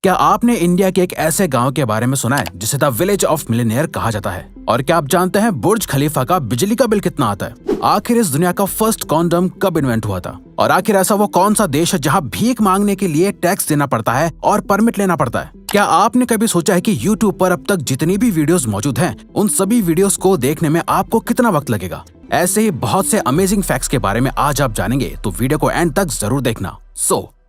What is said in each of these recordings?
क्या आपने इंडिया के एक ऐसे गांव के बारे में सुना है जिसे द विलेज ऑफ मिलियनेयर कहा जाता है? और क्या आप जानते हैं बुर्ज खलीफा का बिजली का बिल कितना आता है? आखिर इस दुनिया का फर्स्ट कॉन्डम कब इन्वेंट हुआ था? और आखिर ऐसा वो कौन सा देश है जहां भीख मांगने के लिए टैक्स देना पड़ता है और परमिट लेना पड़ता है? क्या आपने कभी सोचा है कि YouTube पर अब तक जितनी भी वीडियोस मौजूद हैं, उन सभी वीडियोस को देखने में आपको कितना वक्त लगेगा? ऐसे ही बहुत से अमेजिंग फैक्ट्स के बारे में आज आप जानेंगे, तो वीडियो को एंड तक जरूर देखना।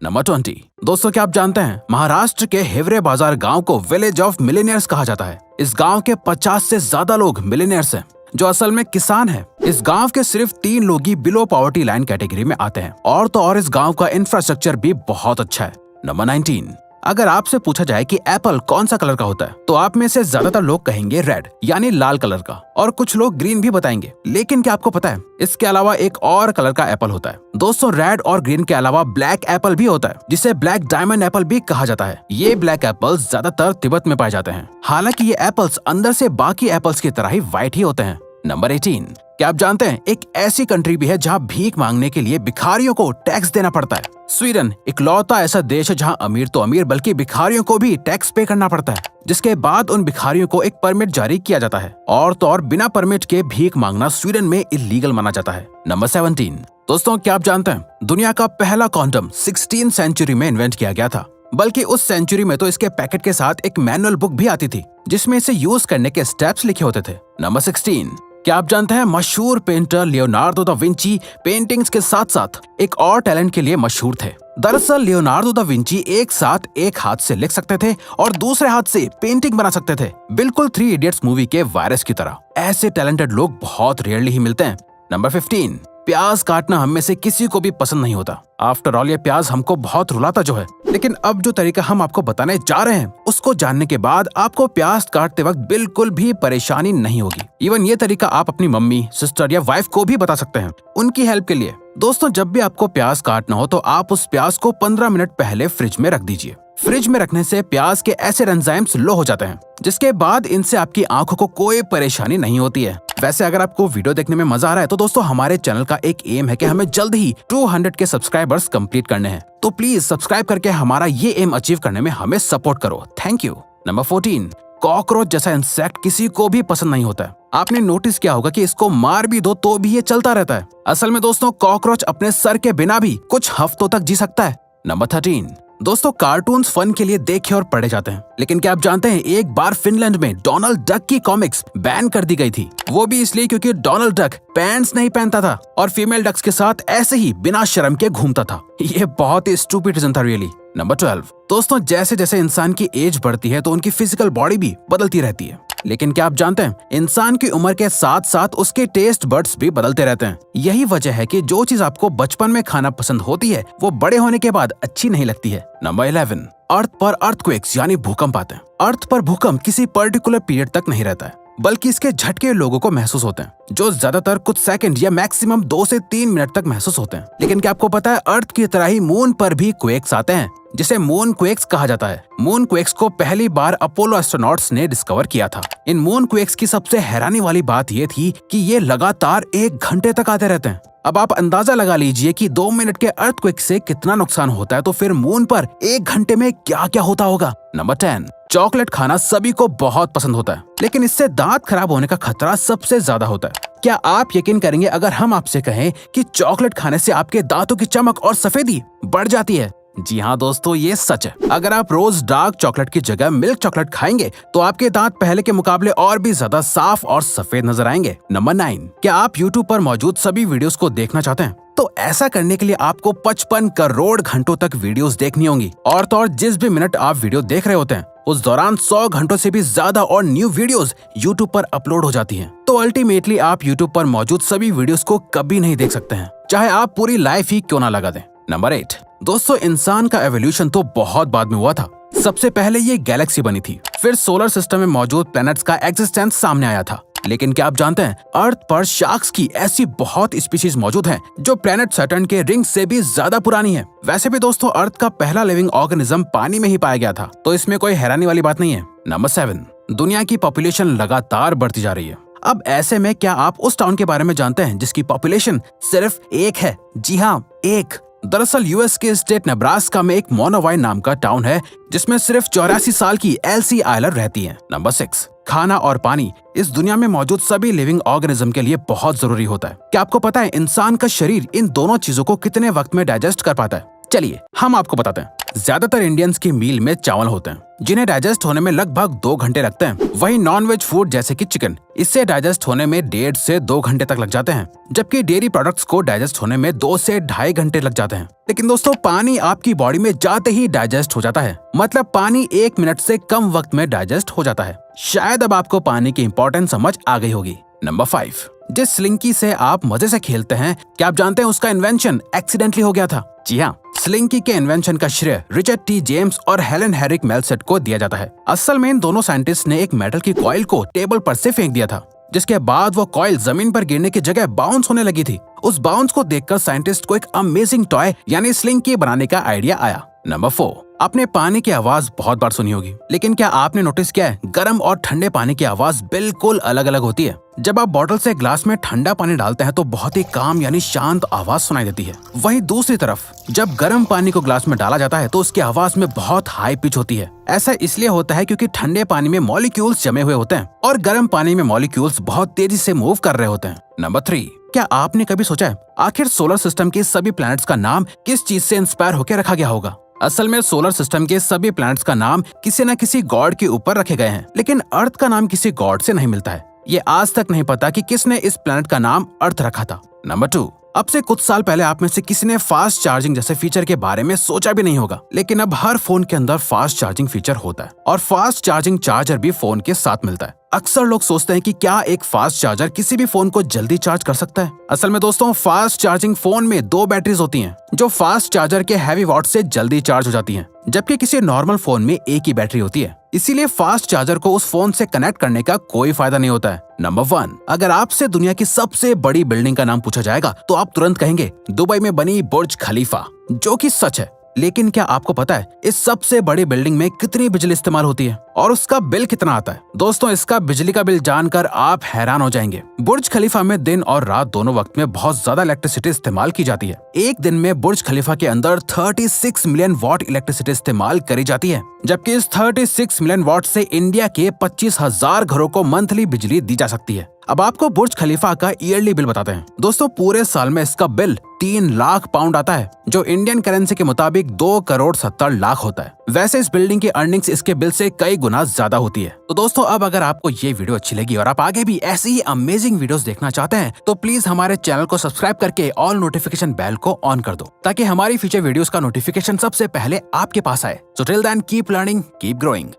नंबर 20। दोस्तों, क्या आप जानते हैं महाराष्ट्र के हिवरे बाजार गांव को विलेज ऑफ मिलियनेयर्स कहा जाता है। इस गांव के 50 से ज्यादा लोग मिलियनेयर्स हैं, जो असल में किसान हैं। इस गांव के सिर्फ 3 लोग ही बिलो पॉवर्टी लाइन कैटेगरी में आते हैं, और तो और इस गांव का इंफ्रास्ट्रक्चर भी बहुत अच्छा है। नंबर 19। अगर आपसे पूछा जाए कि एप्पल कौन सा कलर का होता है, तो आप में से ज्यादातर लोग कहेंगे रेड यानी लाल कलर का, और कुछ लोग ग्रीन भी बताएंगे। लेकिन क्या आपको पता है इसके अलावा एक और कलर का एप्पल होता है? दोस्तों, रेड और ग्रीन के अलावा ब्लैक एप्पल भी होता है, जिसे ब्लैक डायमंड एप्पल भी कहा जाता है। ये ब्लैक एप्पल्स ज्यादातर तिब्बत में पाए जाते हैं। हालांकि ये एप्पल्स अंदर से बाकी एप्पल्स की तरह ही व्हाइट ही होते हैं। नंबर 18। क्या आप जानते हैं एक ऐसी कंट्री भी है जहां भीख मांगने के लिए भिखारियों को टैक्स देना पड़ता है? स्वीडन इकलौता ऐसा देश है जहां अमीर तो अमीर बल्कि भिखारियों को भी टैक्स पे करना पड़ता है, जिसके बाद उन भिखारियों को एक परमिट जारी किया जाता है, और तो और बिना परमिट के भीख मांगना स्वीडन में इलीगल माना जाता है। नंबर 17। दोस्तों, क्या आप जानते हैं दुनिया का पहला कॉन्डम 16th सेंचुरी में इन्वेंट किया गया था, बल्कि उस सेंचुरी में तो इसके पैकेट के साथ एक मैनुअल बुक भी आती थी जिसमें इसे यूज करने के स्टेप्स लिखे होते थे। नंबर 16। क्या आप जानते हैं मशहूर painter Leonardo da Vinci paintings के साथ साथ एक और टैलेंट के लिए मशहूर थे? दरअसल लियोनार्डो दा विंची एक साथ एक हाथ से लिख सकते थे और दूसरे हाथ से पेंटिंग बना सकते थे, बिल्कुल 3 इडियट्स मूवी के वायरस की तरह। ऐसे टैलेंटेड लोग बहुत रेयरली ही मिलते हैं। नंबर 15। प्याज काटना हम में से किसी को भी पसंद नहीं होता। आफ्टर ऑल ये प्याज हमको बहुत रुलाता जो है। लेकिन अब जो तरीका हम आपको बताने जा रहे हैं, उसको जानने के बाद आपको प्याज काटते वक्त बिल्कुल भी परेशानी नहीं होगी। इवन ये तरीका आप अपनी मम्मी, सिस्टर या वाइफ को भी बता सकते हैं उनकी हेल्प के लिए। दोस्तों, जब भी आपको प्याज काटना हो तो आप उस प्याज को 15 मिनट पहले फ्रिज में रख दीजिए। फ्रिज में रखने से प्याज के एसिड एंजाइम्स लो हो जाते हैं, जिसके बाद इनसे आपकी आंखों को कोई परेशानी नहीं होती है। वैसे अगर आपको वीडियो देखने में मजा आ रहा है तो दोस्तों, हमारे चैनल का एक एम है कि हमें जल्द ही 200 के सब्सक्राइबर्स कंप्लीट करने हैं, तो प्लीज सब्सक्राइब करके हमारा ये एम अचीव करने में हमें सपोर्ट करो। Thank you. नंबर 14। कॉकरोच जैसा इंसेक्ट किसी को भी पसंद नहीं होता है। आपने नोटिस किया होगा कि इसको मार भी दो तो भी ये चलता रहता है। असल में दोस्तों, कॉकरोच अपने सर के बिना भी कुछ हफ्तों तक जी सकता है। नंबर 13। दोस्तों, कार्टून्स फन के लिए देखे और पढ़े जाते हैं, लेकिन क्या आप जानते हैं एक बार फिनलैंड में डोनाल्ड डक की कॉमिक्स बैन कर दी गई थी। वो भी इसलिए क्योंकि डोनाल्ड डक पैंट्स नहीं पहनता था और फीमेल डक्स के साथ ऐसे ही बिना शर्म के घूमता था। ये बहुत ही स्टूपिड रीजन था रियली। नंबर 12। दोस्तों, जैसे जैसे इंसान की एज बढ़ती है तो उनकी फिजिकल बॉडी भी बदलती रहती है, लेकिन क्या आप जानते हैं इंसान की उम्र के साथ साथ उसके टेस्ट बड्स भी बदलते रहते हैं। यही वजह है कि जो चीज आपको बचपन में खाना पसंद होती है वो बड़े होने के बाद अच्छी नहीं लगती है। नंबर 11। अर्थ पर अर्थक्वेक्स यानी भूकंप आते हैं। अर्थ पर भूकंप किसी पर्टिकुलर पीरियड तक नहीं रहता है, बल्कि इसके झटके लोगों को महसूस होते हैं, जो ज्यादातर कुछ सेकंड या मैक्सिमम 2 से 3 मिनट तक महसूस होते हैं। लेकिन क्या आपको पता है अर्थ की तरह ही मून पर भी क्वेक्स आते हैं, जिसे मून क्वेक्स कहा जाता है। मून क्वेक्स को पहली बार अपोलो एस्ट्रोनॉट्स ने डिस्कवर किया था। इन मून क्वेक्स की सबसे हैरानी वाली बात ये थी कि ये लगातार 1 घंटे तक आते रहते हैं। अब आप अंदाजा लगा लीजिए कि 2 मिनट के अर्थक्वेक से कितना नुकसान होता है, तो फिर मून पर 1 घंटे में क्या क्या होता होगा। नंबर 10। चॉकलेट खाना सभी को बहुत पसंद होता है, लेकिन इससे दांत खराब होने का खतरा सबसे ज्यादा होता है। क्या आप यकीन करेंगे अगर हम आपसे कहें कि चॉकलेट खाने से आपके दांतों की चमक और सफेदी बढ़ जाती है? जी हाँ दोस्तों, ये सच है। अगर आप रोज डार्क चॉकलेट की जगह मिल्क चॉकलेट खाएंगे तो आपके दांत पहले के मुकाबले और भी ज्यादा साफ और सफेद नजर आएंगे। नंबर 9। क्या आप YouTube पर मौजूद सभी वीडियोस को देखना चाहते हैं? तो ऐसा करने के लिए आपको 55 करोड़ घंटों तक वीडियोस देखनी होंगी, और तो और जिस भी मिनट आप वीडियो देख रहे होते हैं उस दौरान 100 घंटों से भी ज्यादा और न्यू वीडियोस YouTube पर अपलोड हो जाती हैं। तो अल्टीमेटली आप YouTube पर मौजूद सभी वीडियोस को कभी नहीं देख सकते हैं, चाहे आप पूरी लाइफ ही क्यों ना लगा दें। नंबर 8। दोस्तों, इंसान का एवोल्यूशन तो बहुत बाद में हुआ था। सबसे पहले ये गैलेक्सी बनी थी, फिर सोलर सिस्टम में मौजूद प्लैनेट्स का एग्जिस्टेंस सामने आया था। लेकिन क्या आप जानते हैं अर्थ पर शार्क्स की ऐसी बहुत स्पीशीज मौजूद हैं जो प्लैनेट सैटर्न के रिंग से भी ज्यादा पुरानी है। वैसे भी दोस्तों, अर्थ का पहला लिविंग ऑर्गेनिज्म पानी में ही पाया गया था, तो इसमें कोई हैरानी वाली बात नहीं है। नंबर 7। दुनिया की पॉपुलेशन लगातार बढ़ती जा रही है। अब ऐसे में क्या आप उस टाउन के बारे में जानते हैं जिसकी पॉपुलेशन सिर्फ 1 है? जी हाँ, 1। दरअसल यूएस के स्टेट नेब्रास्का में एक मोनोवाइन नाम का टाउन है जिसमें सिर्फ 84 साल की एल्सी आयलर रहती है। नंबर 6, खाना और पानी इस दुनिया में मौजूद सभी लिविंग ऑर्गेनिज्म के लिए बहुत जरूरी होता है। क्या आपको पता है इंसान का शरीर इन दोनों चीजों को कितने वक्त में डाइजेस्ट कर पाता है? चलिए हम आपको बताते हैं। ज्यादातर इंडियंस की मील में चावल होते हैं जिन्हें डाइजेस्ट होने में लगभग 2 घंटे लगते हैं। वहीं नॉन-वेज फूड जैसे कि चिकन, इससे डाइजेस्ट होने में 1.5 से 2 घंटे तक लग जाते हैं, जबकि डेयरी प्रोडक्ट्स को डाइजेस्ट होने में 2 से 2.5 घंटे लग जाते हैं। लेकिन दोस्तों पानी आपकी बॉडी में जाते ही डाइजेस्ट हो जाता है, मतलब पानी 1 मिनट से कम वक्त में डाइजेस्ट हो जाता है। शायद अब आपको पानी की इंपॉर्टेंस समझ आ गई होगी। नंबर 5, जिस स्लिंकी से आप मजे से खेलते हैं, क्या आप जानते हैं उसका इन्वेंशन एक्सीडेंटली हो गया था? जी हाँ, स्लिंकी के इन्वेंशन का श्रेय रिचर्ड टी जेम्स और हेलन हेरिक मेलसेट को दिया जाता है। असल में इन दोनों साइंटिस्ट ने एक मेटल की कॉइल को टेबल पर से फेंक दिया था, जिसके बाद वो कॉइल जमीन पर गिरने की जगह बाउंस होने लगी थी। उस बाउंस को देखकर साइंटिस्ट को एक अमेजिंग टॉय यानी स्लिंकी बनाने का आइडिया आया। नंबर 4, आपने पानी की आवाज बहुत बार सुनी होगी, लेकिन क्या आपने नोटिस किया है गर्म और ठंडे पानी की आवाज बिल्कुल अलग अलग होती है। जब आप बोतल से ग्लास में ठंडा पानी डालते हैं तो बहुत ही काम यानी शांत आवाज सुनाई देती है। वहीं दूसरी तरफ जब गर्म पानी को ग्लास में डाला जाता है तो उसकी आवाज में बहुत हाई पिच होती है। ऐसा इसलिए होता है क्योंकि ठंडे पानी में मॉलिक्यूल्स जमे हुए होते हैं और गर्म पानी में मॉलिक्यूल्स बहुत तेजी से मूव कर रहे होते हैं। नंबर 3, क्या आपने कभी सोचा है आखिर सोलर सिस्टम के सभी प्लैनेट्स का नाम किस चीज से इंस्पायर होकर रखा गया होगा? असल में सोलर सिस्टम के सभी प्लैनेट्स का नाम किसी न किसी गॉड के ऊपर रखे गए हैं, लेकिन अर्थ का नाम किसी गॉड से नहीं मिलता है। ये आज तक नहीं पता कि किसने इस प्लैनेट का नाम अर्थ रखा था। नंबर 2, अब से कुछ साल पहले आप में से किसी ने फास्ट चार्जिंग जैसे फीचर के बारे में सोचा भी नहीं होगा, लेकिन अब हर फोन के अंदर फास्ट चार्जिंग फीचर होता है और फास्ट चार्जिंग चार्जर भी फोन के साथ मिलता है। अक्सर लोग सोचते हैं कि क्या एक फास्ट चार्जर किसी भी फोन को जल्दी चार्ज कर सकता है? असल में दोस्तों फास्ट चार्जिंग फोन में 2 बैटरीज होती हैं जो फास्ट चार्जर के हैवी वॉट से जल्दी चार्ज हो जाती हैं, जबकि किसी नॉर्मल फोन में एक ही बैटरी होती है। इसीलिए फास्ट चार्जर को उस फोन से कनेक्ट करने का कोई फायदा नहीं होता है। नंबर 1, अगर आपसे दुनिया की सबसे बड़ी बिल्डिंग का नाम पूछा जाएगा तो आप तुरंत कहेंगे दुबई में बनी बुर्ज खलीफा, जो कि सच है। लेकिन क्या आपको पता है इस सबसे बड़ी बिल्डिंग में कितनी बिजली इस्तेमाल होती है और उसका बिल कितना आता है? दोस्तों इसका बिजली का बिल जानकर आप हैरान हो जाएंगे। बुर्ज खलीफा में दिन और रात दोनों वक्त में बहुत ज्यादा इलेक्ट्रिसिटी इस्तेमाल की जाती है। एक दिन में बुर्ज खलीफा के अंदर 36 मिलियन वॉट इलेक्ट्रिसिटी इस्तेमाल करी जाती है, जबकि इस 36 मिलियन वॉट से इंडिया के 25,000 घरों को मंथली बिजली दी जा सकती है। अब आपको बुर्ज खलीफा का ईयरली बिल बताते हैं। दोस्तों पूरे साल में इसका बिल 3 लाख पाउंड आता है, जो इंडियन करेंसी के मुताबिक 2 करोड़ 70 लाख होता है। वैसे इस बिल्डिंग की अर्निंग्स इसके बिल से कई गुना ज्यादा होती है। तो दोस्तों अब अगर आपको ये वीडियो अच्छी लगी और आप आगे भी ऐसी ही अमेजिंग वीडियोस देखना चाहते हैं तो प्लीज हमारे चैनल को सब्सक्राइब करके ऑल नोटिफिकेशन बेल को ऑन कर दो, ताकि हमारी फ्यूचर वीडियोस का नोटिफिकेशन सबसे पहले आपके पास आए। So till then keep learning, keep growing.